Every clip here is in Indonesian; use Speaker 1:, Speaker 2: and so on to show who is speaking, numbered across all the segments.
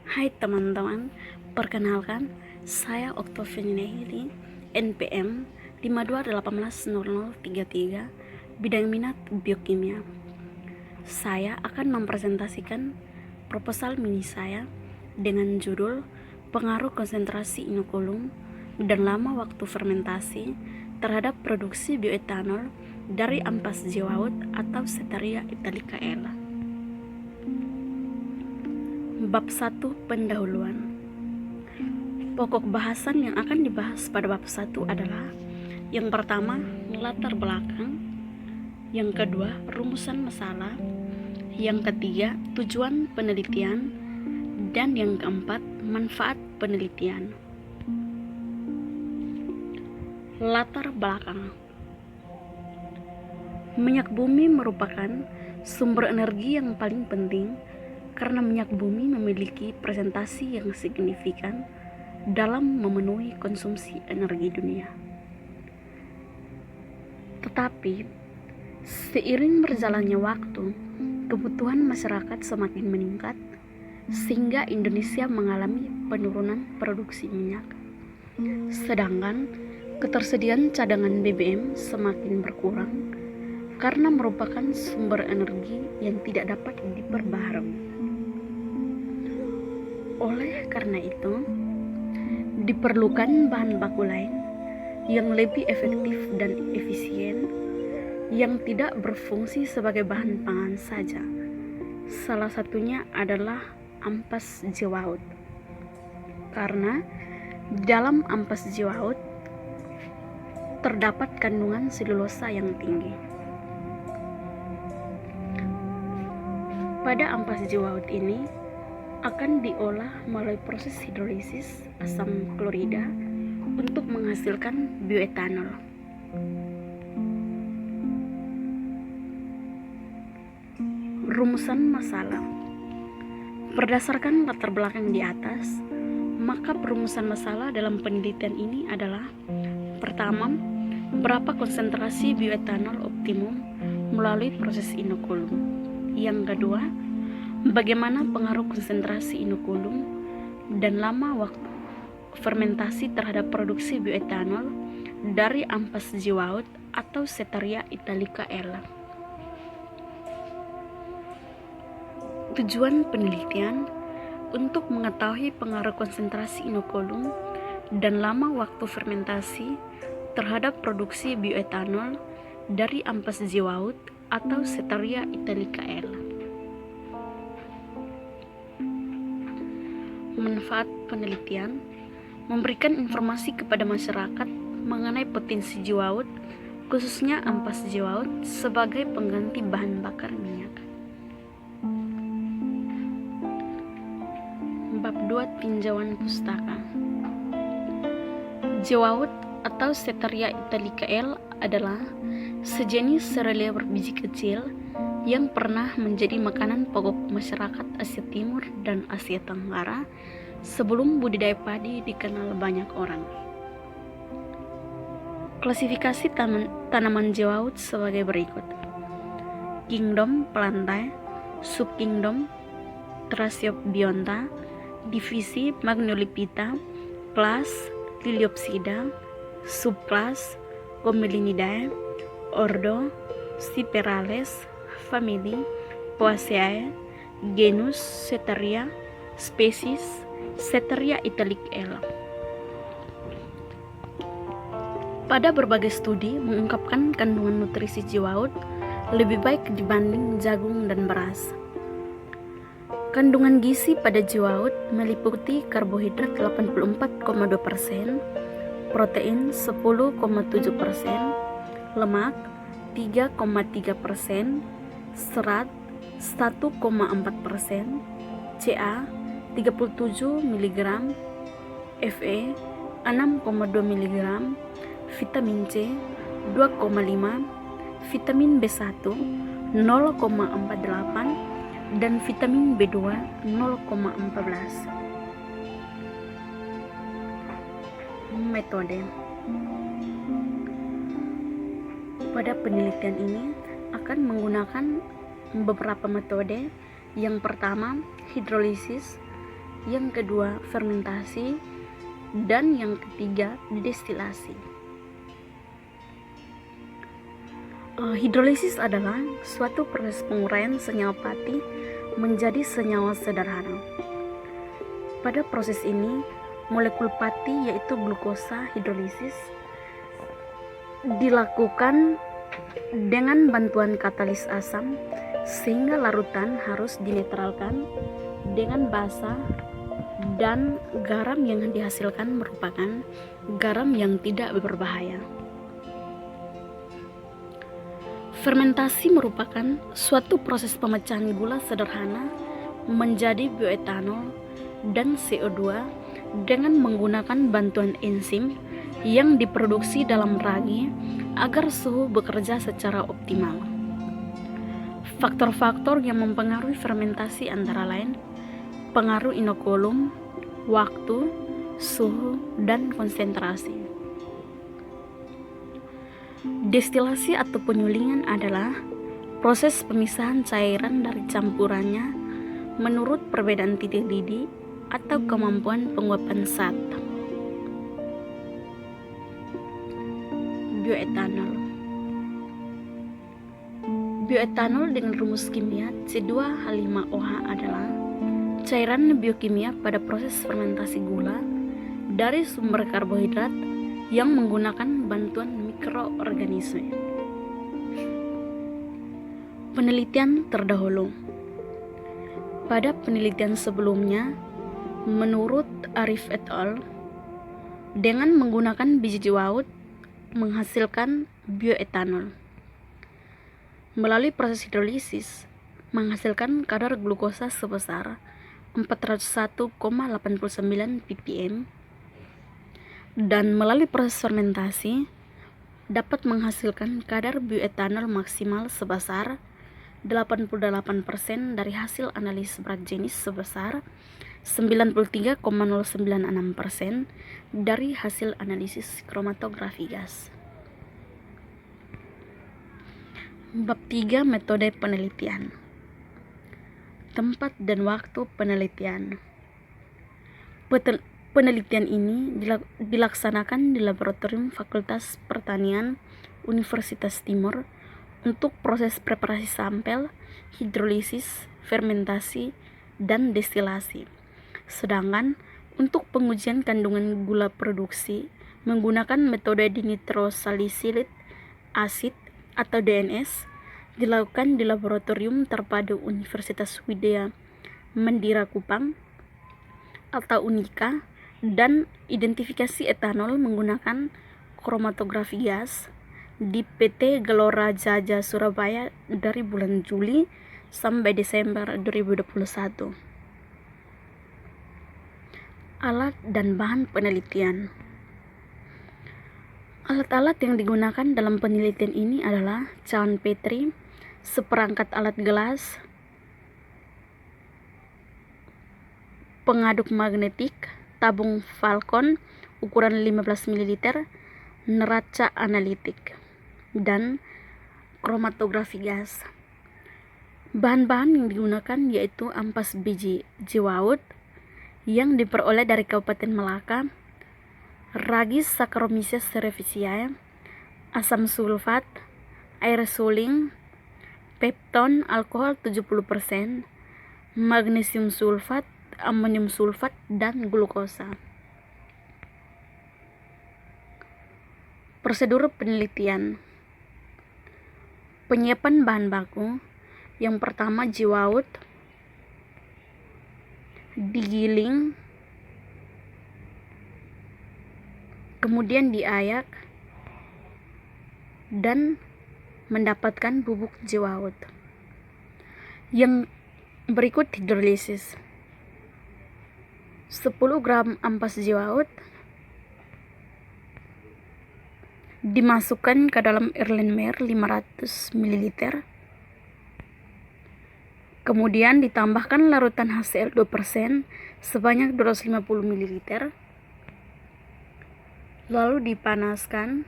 Speaker 1: Hai teman-teman, perkenalkan saya Oktaviani Nehili, NPM 52180033, bidang minat biokimia. Saya akan mempresentasikan proposal mini saya dengan judul Pengaruh konsentrasi inokulum dan lama waktu fermentasi terhadap produksi bioetanol dari ampas jewawut atau Setaria italica L. Bab 1 Pendahuluan. Pokok bahasan yang akan dibahas pada bab 1 adalah: yang pertama, latar belakang; yang kedua, rumusan masalah; yang ketiga, tujuan penelitian; dan yang keempat, manfaat penelitian. Latar belakang. Minyak bumi merupakan sumber energi yang paling penting karena minyak bumi memiliki presentasi yang signifikan dalam memenuhi konsumsi energi dunia. Tetapi, seiring berjalannya waktu, kebutuhan masyarakat semakin meningkat sehingga Indonesia mengalami penurunan produksi minyak. Sedangkan ketersediaan cadangan BBM semakin berkurang karena merupakan sumber energi yang tidak dapat diperbaharui. Oleh karena itu, diperlukan bahan baku lain yang lebih efektif dan efisien, yang tidak berfungsi sebagai bahan pangan saja. Salah satunya adalah ampas jewawut. Karena dalam ampas jewawut terdapat kandungan selulosa yang tinggi. Pada ampas jewawut ini akan diolah melalui proses hidrolisis asam klorida untuk menghasilkan bioetanol. Rumusan masalah. Berdasarkan latar belakang di atas, maka perumusan masalah dalam penelitian ini adalah: pertama, berapa konsentrasi bioetanol optimum melalui proses inokulum; yang kedua, bagaimana pengaruh konsentrasi inokulum dan lama waktu fermentasi terhadap produksi bioetanol dari ampas jewawut atau Setaria italica L. Tujuan penelitian untuk mengetahui pengaruh konsentrasi inokulum dan lama waktu fermentasi terhadap produksi bioetanol dari ampas jewawut atau Setaria italica L. Manfaat penelitian: memberikan informasi kepada masyarakat mengenai potensi jewawut, khususnya ampas jewawut sebagai pengganti bahan bakar minyak. Bab 2 Tinjauan pustaka. Jewawut atau Setaria italica L adalah sejenis serelia berbiji kecil yang pernah menjadi makanan pokok masyarakat Asia Timur dan Asia Tenggara sebelum budidaya padi dikenal banyak orang. Klasifikasi tanaman jewawut sebagai berikut: Kingdom Plantae, Subkingdom Thrasiopbionta, divisi Magnolipita, kelas Liliopsida, subkelas Commelinidae, ordo Cyperales, famili Poaceae, genus Setaria, spesies Setaria italica L. Pada berbagai studi mengungkapkan kandungan nutrisi jewawut lebih baik dibanding jagung dan beras. Kandungan gizi pada jewawut meliputi karbohidrat 84,2%, protein 10,7%, lemak 3,3%, serat 1,4%, Ca 37 mg, Fe 6,2 mg, vitamin C 2,5, vitamin B1 0,48, dan vitamin B2 0,14. Metode. Pada penelitian ini akan menggunakan beberapa metode. Yang pertama, hidrolisis, yang kedua fermentasi, dan yang ketiga destilasi. Hidrolisis adalah suatu proses penguraian senyawa pati menjadi senyawa sederhana. Pada proses ini, molekul pati yaitu glukosa hidrolisis dilakukan dengan bantuan katalis asam sehingga larutan harus dinetralkan dengan basa, dan garam yang dihasilkan merupakan garam yang tidak berbahaya. Fermentasi merupakan suatu proses pemecahan gula sederhana menjadi bioetanol dan CO2 dengan menggunakan bantuan enzim yang diproduksi dalam ragi agar suhu bekerja secara optimal. Faktor-faktor yang mempengaruhi fermentasi antara lain pengaruh inokulum, waktu, suhu, dan konsentrasi. Destilasi atau penyulingan adalah proses pemisahan cairan dari campurannya menurut perbedaan titik didih atau kemampuan penguapan zat. Bioetanol. Bioetanol dengan rumus kimia C2H5OH adalah cairan biokimia pada proses fermentasi gula dari sumber karbohidrat yang menggunakan bantuan mikroorganisme. Penelitian terdahulu. Pada penelitian sebelumnya, menurut Arif et al., dengan menggunakan biji jewawut menghasilkan bioetanol. Melalui proses hidrolisis, menghasilkan kadar glukosa sebesar 401,89 ppm, dan melalui proses fermentasi dapat menghasilkan kadar bioetanol maksimal sebesar 88% dari hasil analisis berat jenis sebesar 93,096% dari hasil analisis kromatografi gas. Bab 3 metode penelitian. Tempat dan waktu penelitian. Penelitian ini dilaksanakan di Laboratorium Fakultas Pertanian Universitas Timur untuk proses preparasi sampel, hidrolisis, fermentasi, dan destilasi. Sedangkan untuk pengujian kandungan gula produksi menggunakan metode dinitrosalisilit asid atau DNS dilakukan di Laboratorium Terpadu Universitas Widya Mandira Kupang atau UNIKA, dan identifikasi etanol menggunakan kromatografi gas di PT Gelora Jaja Surabaya dari bulan Juli sampai Desember 2021. Alat dan bahan penelitian. Alat-alat yang digunakan dalam penelitian ini adalah cawan Petri, seperangkat alat gelas, pengaduk magnetik, tabung Falcon ukuran 15 ml, neraca analitik, dan kromatografi gas. Bahan-bahan yang digunakan yaitu ampas biji jewawut yang diperoleh dari Kabupaten Melaka, ragi Saccharomyces cerevisiae, asam sulfat, air suling, pepton alkohol 70%, magnesium sulfat, amonium sulfat, dan glukosa. Prosedur penelitian. Penyiapan bahan baku. Yang pertama, jewawut digiling, kemudian diayak dan mendapatkan bubuk jewawut. Yang berikut hidrolisis. 10 gram ampas jewawut dimasukkan ke dalam Erlenmeyer 500 ml. Kemudian ditambahkan larutan HCl 2% sebanyak 250 ml. Lalu dipanaskan.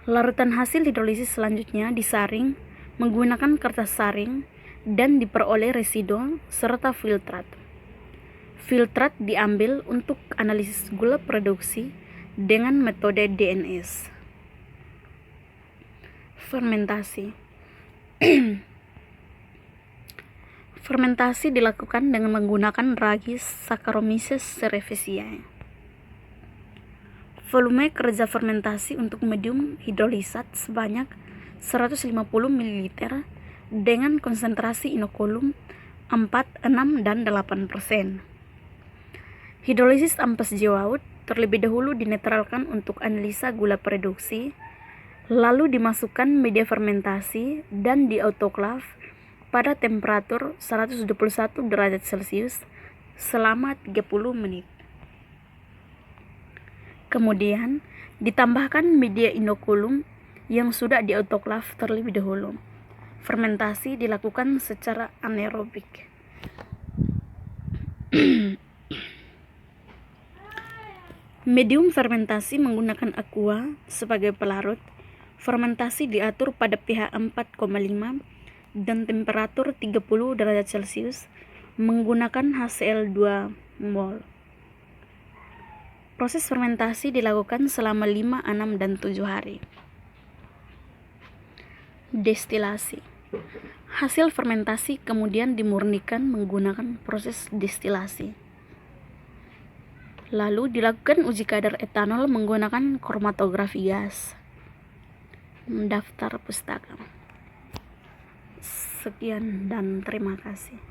Speaker 1: Larutan hasil hidrolisis selanjutnya disaring menggunakan kertas saring dan diperoleh residu serta filtrat. Filtrat diambil untuk analisis gula produksi dengan metode DNS. Fermentasi. Fermentasi dilakukan dengan menggunakan ragis Saccharomyces cerevisiae. Volume kerja fermentasi untuk medium hidrolisat sebanyak 150 ml dengan konsentrasi inokulum 4, 6, dan 8%. Hidrolisis ampas jewauд terlebih dahulu dinetralkan untuk analisa gula produksi, lalu dimasukkan media fermentasi dan diautoklav pada temperatur 121 derajat Celcius selama 30 menit. Kemudian ditambahkan media inokulum yang sudah diautoklav terlebih dahulu. Fermentasi dilakukan secara anaerobik. Medium fermentasi menggunakan aqua sebagai pelarut. Fermentasi diatur pada pH 4,5 dan temperatur 30 derajat Celcius menggunakan HCl2 mol. Proses fermentasi dilakukan selama 5, 6, dan 7 hari. Destilasi. Hasil fermentasi kemudian dimurnikan menggunakan proses destilasi. Lalu dilakukan uji kadar etanol menggunakan kromatografi gas. Daftar pustaka. Sekian dan terima kasih.